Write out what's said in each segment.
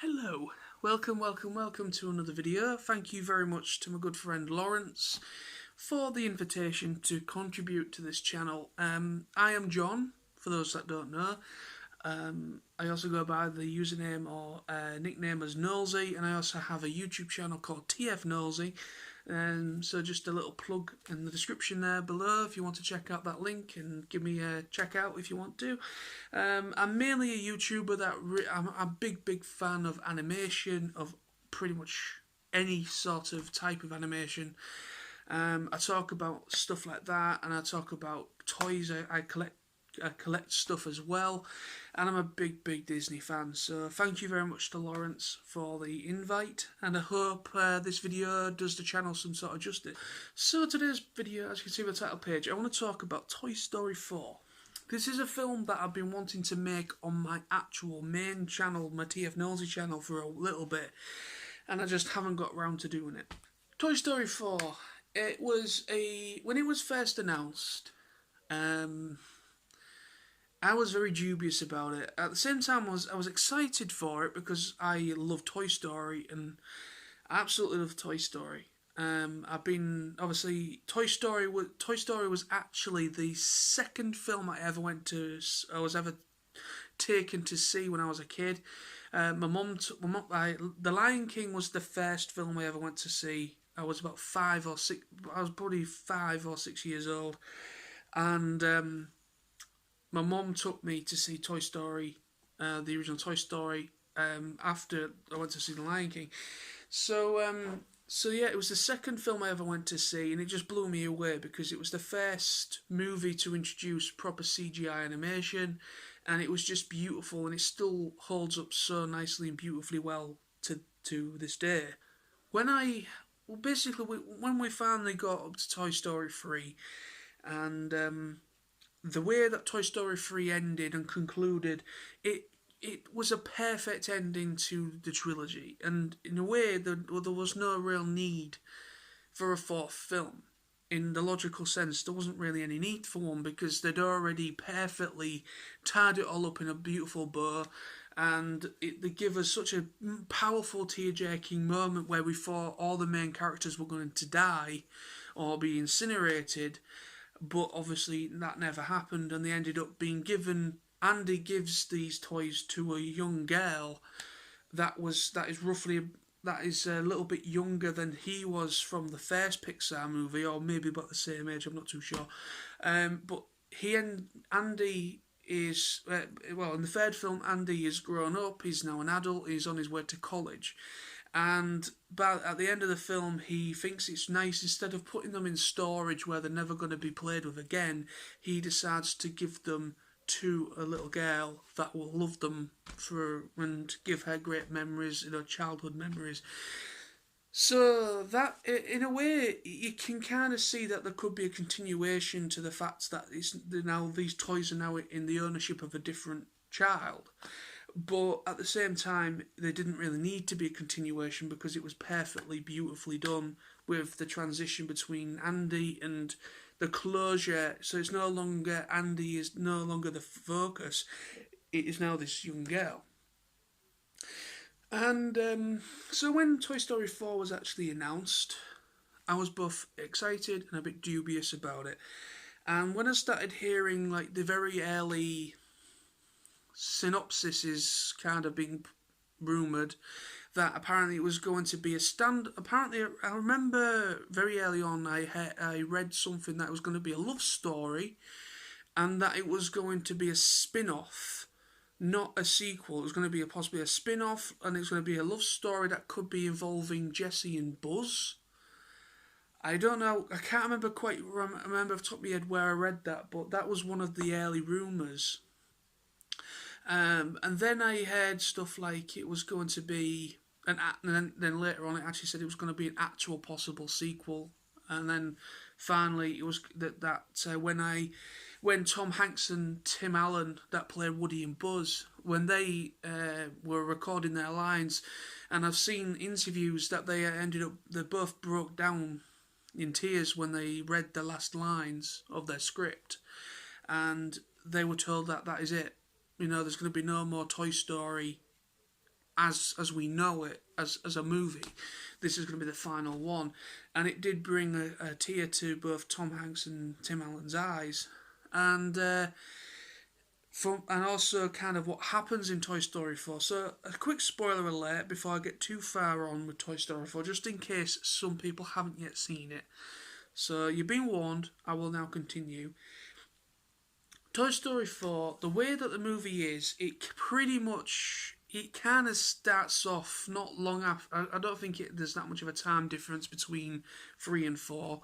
Hello, welcome to another video. Thank you very much to my good friend Lawrence for the invitation to contribute to this channel. I am John, for those that don't know. I also go by the username or nickname as Nosy, and I also have a YouTube channel called TF Nosy. So just a little plug in the description there below if you want to check out that link and give me a check out if you want to. I'm mainly a YouTuber that I'm a big fan of animation, of pretty much any sort of type of animation. I talk about stuff like that, and I talk about toys. I collect stuff as well, and I'm a big Disney fan. So thank you very much to Lawrence for the invite, and I hope this video does the channel some sort of justice. So today's video, as you can see on the title page, I want to talk about Toy Story 4. This is a film that I've been wanting to make on my actual main channel, my TF Nosy channel, for a little bit, and I just haven't got around to doing it. Toy Story 4, when it was first announced, I was very dubious about it. At the same time, I was excited for it because I love Toy Story, and I absolutely love Toy Story. Toy Story was actually the second film I was ever taken to see when I was a kid. The Lion King was the first film I ever went to see. I was about 5 or 6. I was probably 5 or 6 years old, and my mum took me to see Toy Story, the original Toy Story, after I went to see The Lion King. So yeah, it was the second film I ever went to see, and it just blew me away because it was the first movie to introduce proper CGI animation, and it was just beautiful, and it still holds up so nicely and beautifully well to this day. When we finally got up to Toy Story 3, and the way that Toy Story 3 ended and concluded, it was a perfect ending to the trilogy, and in a way there was no real need for a fourth film. In the logical sense, there wasn't really any need for one because they'd already perfectly tied it all up in a beautiful bow, and they give us such a powerful tear-jerking moment where we thought all the main characters were going to die or be incinerated. But obviously that never happened, and they ended up being given. Andy gives these toys to a young girl that is a little bit younger than he was from the first Pixar movie, or maybe about the same age. I'm not too sure. But Andy is in the third film, Andy is grown up. He's now an adult. He's on his way to college. But at the end of the film, he thinks it's nice, instead of putting them in storage where they're never going to be played with again, he decides to give them to a little girl that will love them and give her great memories, childhood memories. So that, in a way, you can kind of see that there could be a continuation to the fact that these toys are now in the ownership of a different child. But at the same time, they didn't really need to be a continuation because it was perfectly beautifully done with the transition between Andy and the closure. So it's no longer, Andy is no longer the focus. It is now this young girl. And so when Toy Story 4 was actually announced, I was both excited and a bit dubious about it. And when I started hearing like the very early synopsis is kind of being rumoured that apparently it was going to be apparently I remember very early on I read something that it was going to be a love story, and that it was going to be a spin-off, not a sequel. It was going to be possibly a spin-off, and it was going to be a love story that could be involving Jessie and Buzz. I don't know, I can't remember off the top of my head where I read that, but that was one of the early rumours. And then I heard stuff like it was going to be then later on it actually said it was going to be an actual possible sequel. And then finally it was when Tom Hanks and Tim Allen, that played Woody and Buzz, when they were recording their lines, and I've seen interviews that they both broke down in tears when they read the last lines of their script, and they were told that is it. There's going to be no more Toy Story as we know it as a movie. This is going to be the final one, and it did bring a tear to both Tom Hanks and Tim Allen's eyes, and and also kind of what happens in Toy Story 4. So a quick spoiler alert before I get too far on with Toy Story 4, just in case some people haven't yet seen it. So you've been warned. I will now continue. Toy Story 4, the way that the movie is, it pretty much, it kind of starts off not long after. I don't think there's that much of a time difference between 3 and 4.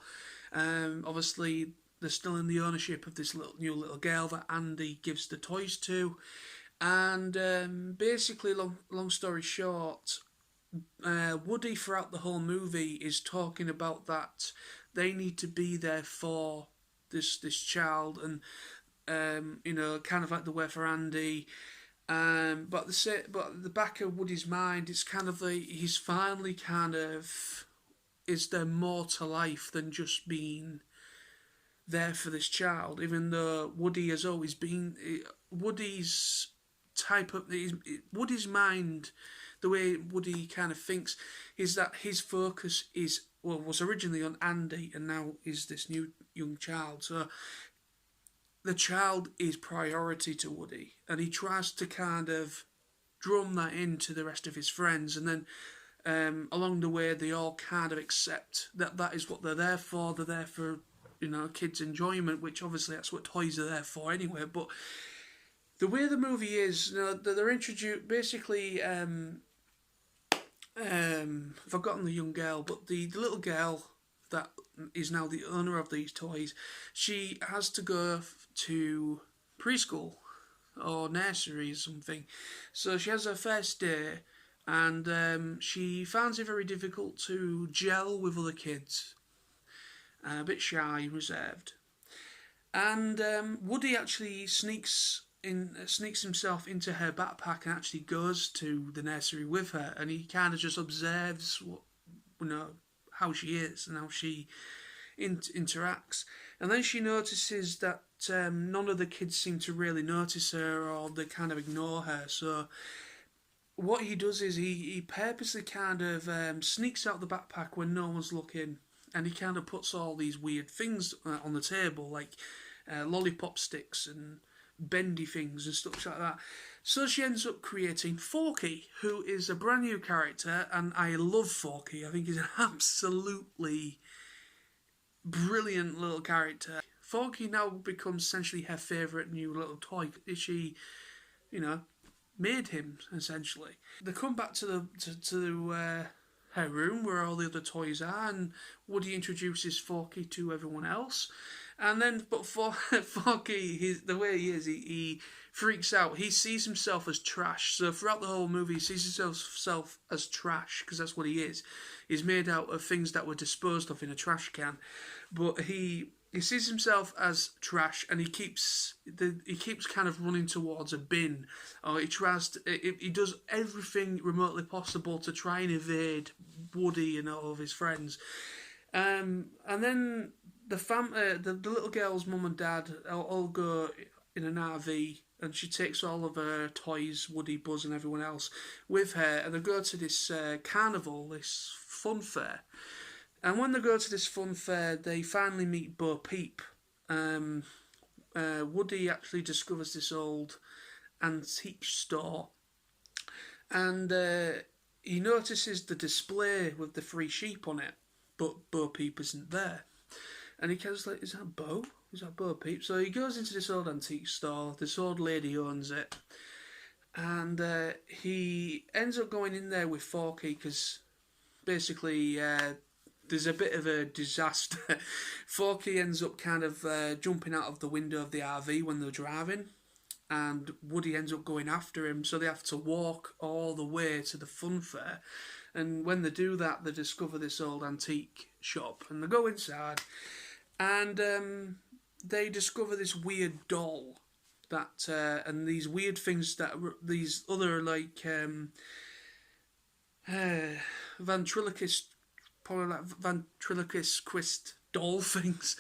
Obviously, they're still in the ownership of this new little girl that Andy gives the toys to. And basically, long story short, Woody throughout the whole movie is talking about that they need to be there for this child, and kind of like the way for Andy. But the back of Woody's mind, it's kind of like he's finally kind of, is there more to life than just being there for this child? Even though Woody has always been, Woody's Woody's mind, the way Woody kind of thinks, is that his focus was originally on Andy and now is this new young child. So the child is priority to Woody, and he tries to kind of drum that into the rest of his friends, and then along the way they all kind of accept that is what they're there for. They're there for kids' enjoyment, which obviously that's what toys are there for anyway. But the way the movie is, they're introduced basically. Forgotten the young girl, but the little girl that is now the owner of these toys, she has to go to preschool or nursery or something. So she has her first day, and she finds it very difficult to gel with other kids. A bit shy, reserved. And Woody actually sneaks himself into her backpack and actually goes to the nursery with her, and he kind of just observes how she is and how she interacts. And then she notices that none of the kids seem to really notice her, or they kind of ignore her. So what he does is he purposely kind of sneaks out the backpack when no one's looking, and he kind of puts all these weird things on the table, like lollipop sticks and bendy things and stuff like that. So she ends up creating Forky, who is a brand new character, and I love Forky. I think he's an absolutely brilliant little character. Forky now becomes essentially her favourite new little toy. She, made him essentially. They come back to her room where all the other toys are, and Woody introduces Forky to everyone else. And then, but for Forky, the way he is, he freaks out. He sees himself as trash. So throughout the whole movie, he sees himself as trash, because that's what he is. He's made out of things that were disposed of in a trash can. But he sees himself as trash, and he keeps kind of running towards a bin. Or he does everything remotely possible to try and evade Woody and all of his friends. And then the little girl's mum and dad all go in an RV, and she takes all of her toys, Woody, Buzz and everyone else, with her, and they go to this carnival, this fun fair. And when they go to this fun fair, they finally meet Bo Peep. Woody actually discovers this old antique store, and he notices the display with the 3 sheep on it, but Bo Peep isn't there. And he goes like, is that Bo? Is that Bo Peep? So he goes into this old antique store. This old lady owns it. And he ends up going in there with Forky, because basically there's a bit of a disaster. Forky ends up kind of jumping out of the window of the RV when they're driving, and Woody ends up going after him, so they have to walk all the way to the fun fair. And when they do that, they discover this old antique shop, and they go inside, and they discover this weird doll that and these weird things that these other ventriloquist doll things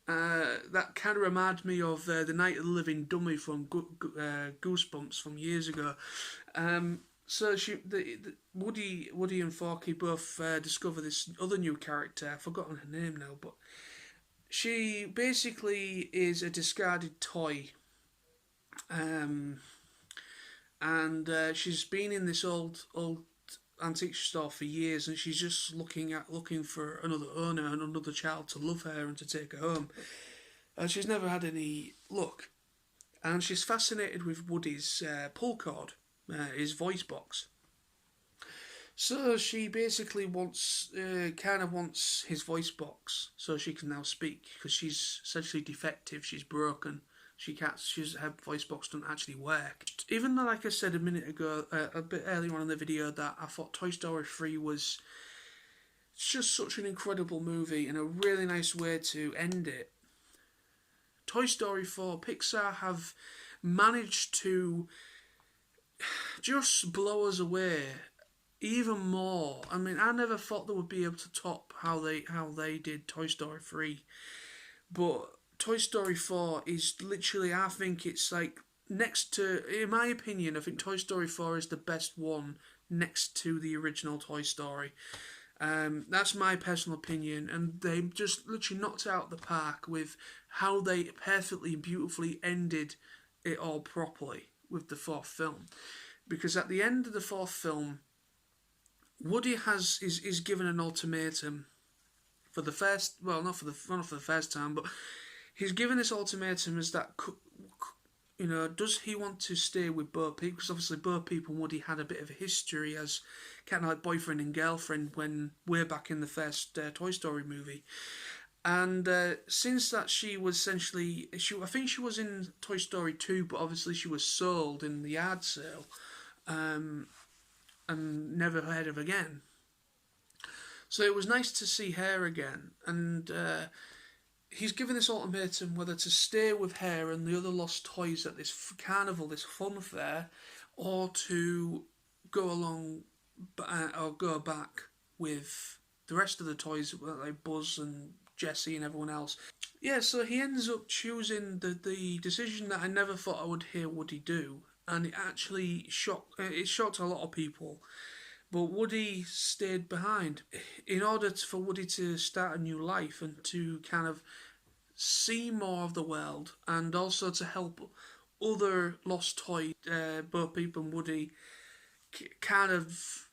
That kind of reminds me of the Night of the Living Dummy from Goosebumps from years ago. So Woody and Forky both discover this other new character. I've forgotten her name now, but she basically is a discarded toy, um, and she's been in this old antique store for years, and she's just looking for another owner and another child to love her and to take her home. And she's never had any luck, and she's fascinated with Woody's pull cord, his voice box. So she basically kind of wants his voice box so she can now speak, because she's essentially defective. She's broken. She can't. Her voice box doesn't actually work. Even though, like I said a minute ago, a bit earlier on in the video, that I thought Toy Story 3 was just such an incredible movie and a really nice way to end it. Toy Story 4, Pixar have managed to just blow us away even more. I mean, I never thought they would be able to top how they did Toy Story 3, but Toy Story 4 is literally, I think it's like next to, in my opinion, I think Toy Story 4 is the best one next to the original Toy Story. That's my personal opinion, and they just literally knocked it out of the park with how they perfectly and beautifully ended it all properly with the fourth film. Because at the end of the fourth film, Woody is given an ultimatum for the first, well, not for the first time, but he's given this ultimatum as that, does he want to stay with Bo Peep? Because obviously Bo Peep and Woody had a bit of a history as kind of like boyfriend and girlfriend when way back in the first Toy Story movie. And since that, she was essentially, I think she was in Toy Story 2, but obviously she was sold in the yard sale, and never heard of again. So it was nice to see her again, and he's given this ultimatum whether to stay with her and the other lost toys at this carnival, this fun fair, or to go along or go back with the rest of the toys, like Buzz and Jessie and everyone else. Yeah, so he ends up choosing the decision that I never thought I would hear Woody do, and it actually shocked a lot of people. But Woody stayed behind in order for Woody to start a new life and to kind of see more of the world, and also to help other lost toys, Bo Peep and Woody, kind of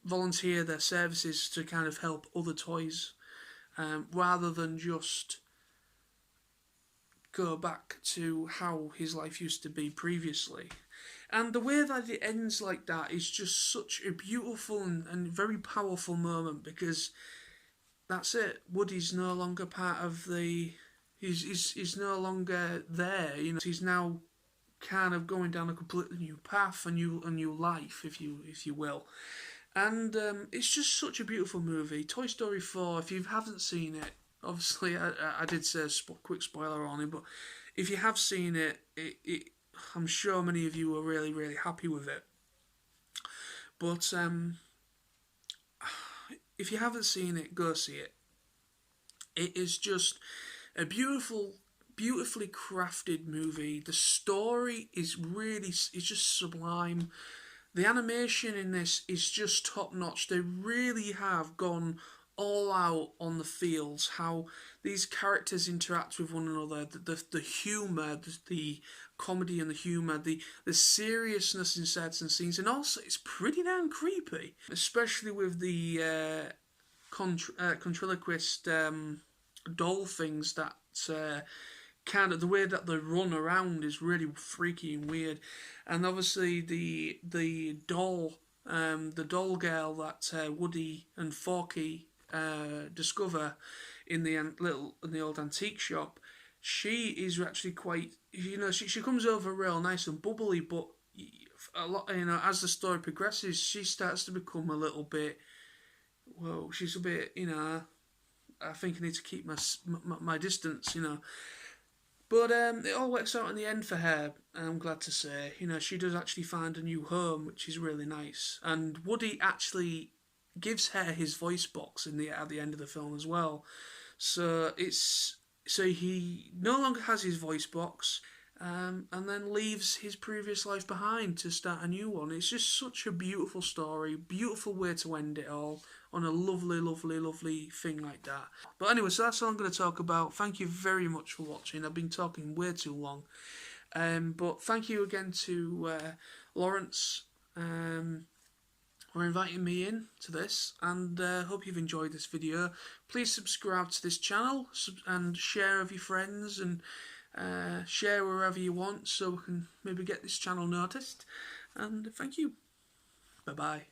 volunteer their services to kind of help other toys, rather than just go back to how his life used to be previously. And the way that it ends like that is just such a beautiful and very powerful moment, because that's it. Woody's no longer part of the... He's no longer there. He's now kind of going down a completely new path, a new life, if you will. And it's just such a beautiful movie. Toy Story 4, if you haven't seen it, obviously I did say a quick spoiler on it, but if you have seen it, I'm sure many of you are really, really happy with it. But if you haven't seen it, go see it. It is just a beautifully crafted movie. The story is just sublime. The animation in this is just top notch. They really have gone all out on the feels, how these characters interact with one another, the humour, the comedy and the humour, the seriousness in certain scenes, and also it's pretty damn creepy, especially with the ventriloquist doll things that kind of the way that they run around is really freaky and weird. And obviously the doll girl that Woody and Forky discover in the old antique shop, she is actually quite, she comes over real nice and bubbly, but a lot, as the story progresses, she starts to become a little bit, whoa, she's a bit, I think I need to keep my distance, But it all works out in the end for her, I'm glad to say. She does actually find a new home, which is really nice. And Woody actually gives her his voice box at the end of the film as well. So it's So he no longer has his voice box, and then leaves his previous life behind to start a new one. It's just such a beautiful story, beautiful way to end it all on a lovely, lovely, lovely thing like that. But anyway, so that's all I'm going to talk about. Thank you very much for watching. I've been talking way too long. But thank you again to Lawrence for inviting me in to this, and hope you've enjoyed this video. Please subscribe to this channel and share with your friends, and share wherever you want so we can maybe get this channel noticed. And thank you. Bye bye.